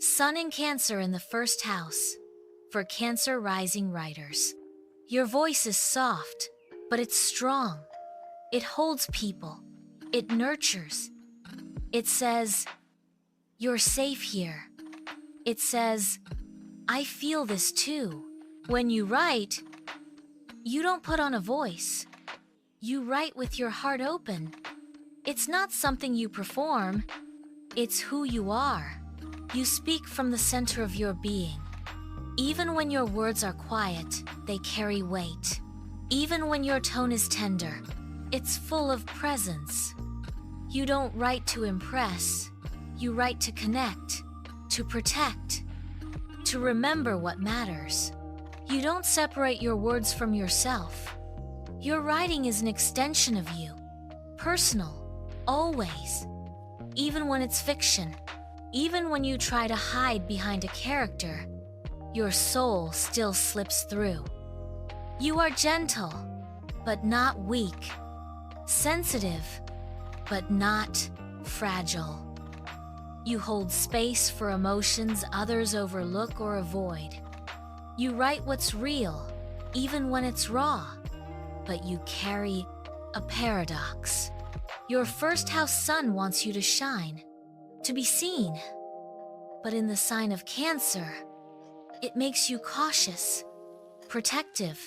Sun in Cancer in the first house. For Cancer rising writers. Your voice is soft, but it's strong. It holds people. It nurtures. It says, "You're safe here." It says, "I feel this too." When you write, you don't put on a voice. You write with your heart open. It's not something you perform. It's who you are. You speak from the center of your being. Even when your words are quiet, they carry weight. Even when your tone is tender, it's full of presence. You don't write to impress. You write to connect, to protect, to remember what matters. You don't separate your words from yourself. Your writing is an extension of you. Personal, always. Even when it's fiction, even when you try to hide behind a character, your soul still slips through. You are gentle, but not weak. Sensitive, but not fragile. You hold space for emotions others overlook or avoid. You write what's real, even when it's raw, but you carry a paradox. Your first house sun wants you to shine, to be seen. But in the sign of Cancer, it makes you cautious, protective.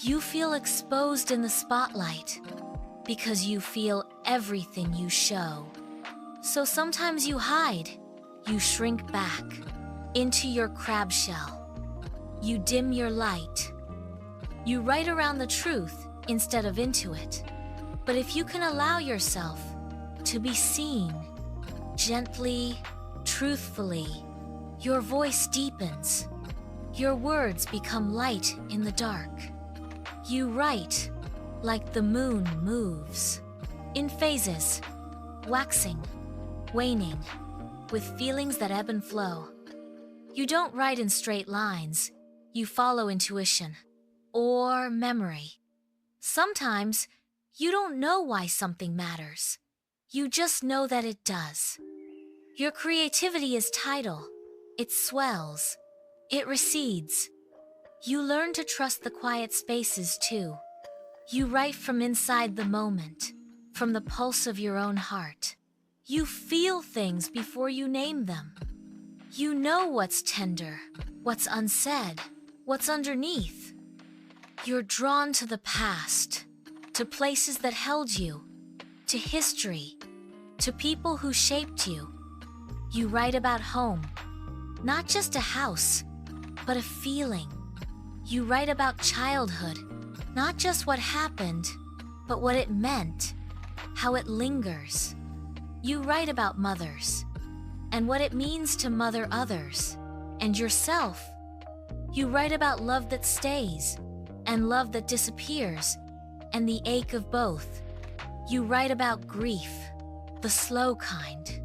You feel exposed in the spotlight because you feel everything you show. So sometimes you hide, you shrink back into your crab shell. You dim your light. You write around the truth instead of into it. But if you can allow yourself to be seen, gently, truthfully, your voice deepens. Your words become light in the dark. You write like the moon moves, in phases, waxing, waning, with feelings that ebb and flow. You don't write in straight lines. You follow intuition or memory. Sometimes you don't know why something matters. You just know that it does. Your creativity is tidal. It swells. It recedes. You learn to trust the quiet spaces too. You write from inside the moment, from the pulse of your own heart. You feel things before you name them. You know what's tender, what's unsaid, what's underneath. You're drawn to the past, to places that held you, to history, to people who shaped you. You write about home, not just a house, but a feeling. You write about childhood, not just what happened, but what it meant, how it lingers. You write about mothers, and what it means to mother others, and yourself. You write about love that stays, and love that disappears, and the ache of both. You write about grief, the slow kind,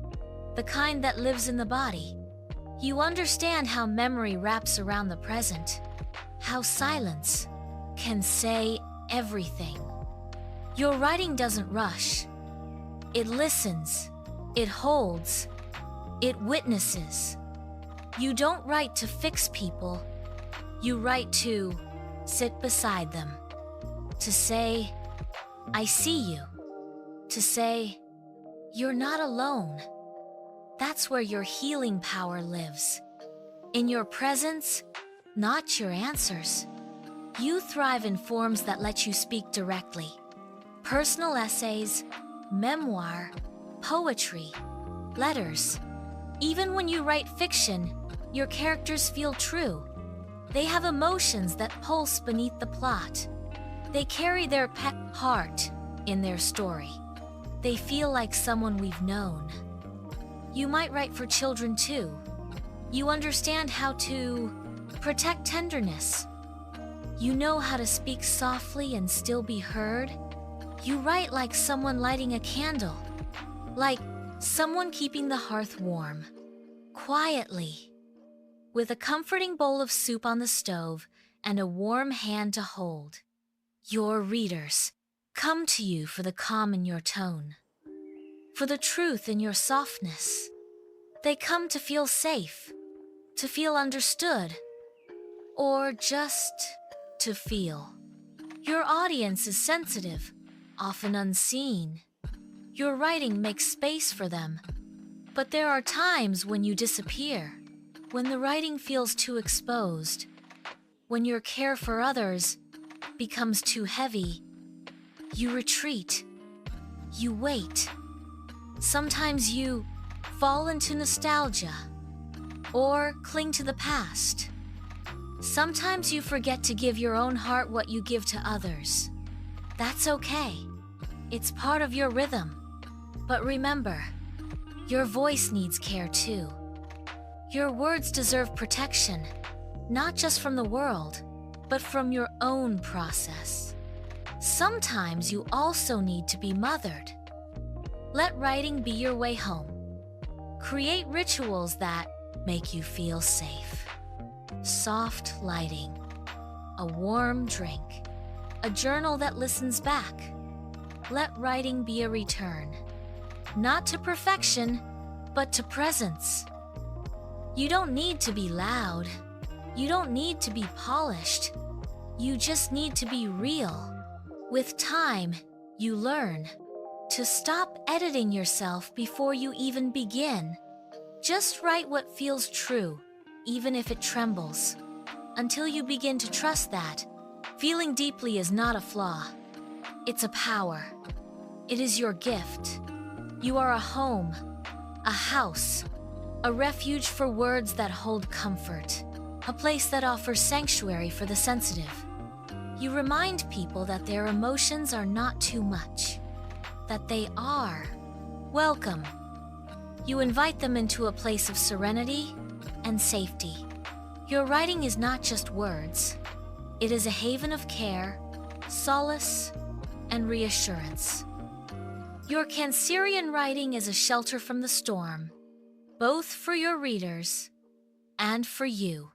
the kind that lives in the body. You understand how memory wraps around the present, how silence can say everything. Your writing doesn't rush. It listens, it holds, it witnesses. You don't write to fix people. You write to sit beside them, to say, "I see you," to say, "You're not alone." That's where your healing power lives. In your presence, not your answers. You thrive in forms that let you speak directly. Personal essays, memoir, poetry, letters. Even when you write fiction, your characters feel true. They have emotions that pulse beneath the plot. They carry their pet heart in their story. They feel like someone we've known. You might write for children too. You understand how to protect tenderness. You know how to speak softly and still be heard. You write like someone lighting a candle, like someone keeping the hearth warm, quietly, with a comforting bowl of soup on the stove and a warm hand to hold. Your readers come to you for the calm in your tone, for the truth in your softness. They come to feel safe, to feel understood, or just to feel. Your audience is sensitive, often unseen. Your writing makes space for them, but there are times when you disappear, when the writing feels too exposed, when your care for others becomes too heavy. You retreat. You wait. Sometimes you fall into nostalgia or cling to the past. Sometimes you forget to give your own heart what you give to others. That's okay. It's part of your rhythm. But remember, your voice needs care too. Your words deserve protection, not just from the world, but from your own process. Sometimes you also need to be mothered. Let writing be your way home. Create rituals that make you feel safe. Soft lighting, a warm drink, a journal that listens back. Let writing be a return, not to perfection, but to presence. You don't need to be loud. You don't need to be polished. You just need to be real. With time, you learn to stop editing yourself before you even begin. Just write what feels true, even if it trembles, until you begin to trust that feeling deeply is not a flaw. It's a power. It is your gift. You are a home, a house, a refuge for words that hold comfort, a place that offers sanctuary for the sensitive. You remind people that their emotions are not too much, that they are welcome. You invite them into a place of serenity and safety. Your writing is not just words. It is a haven of care, solace, and reassurance. Your Cancerian writing is a shelter from the storm, both for your readers and for you.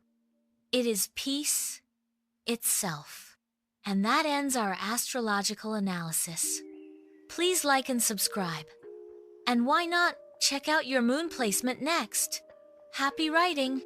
It is peace itself. And that ends our astrological analysis. Please like and subscribe. And why not check out your moon placement next? Happy writing!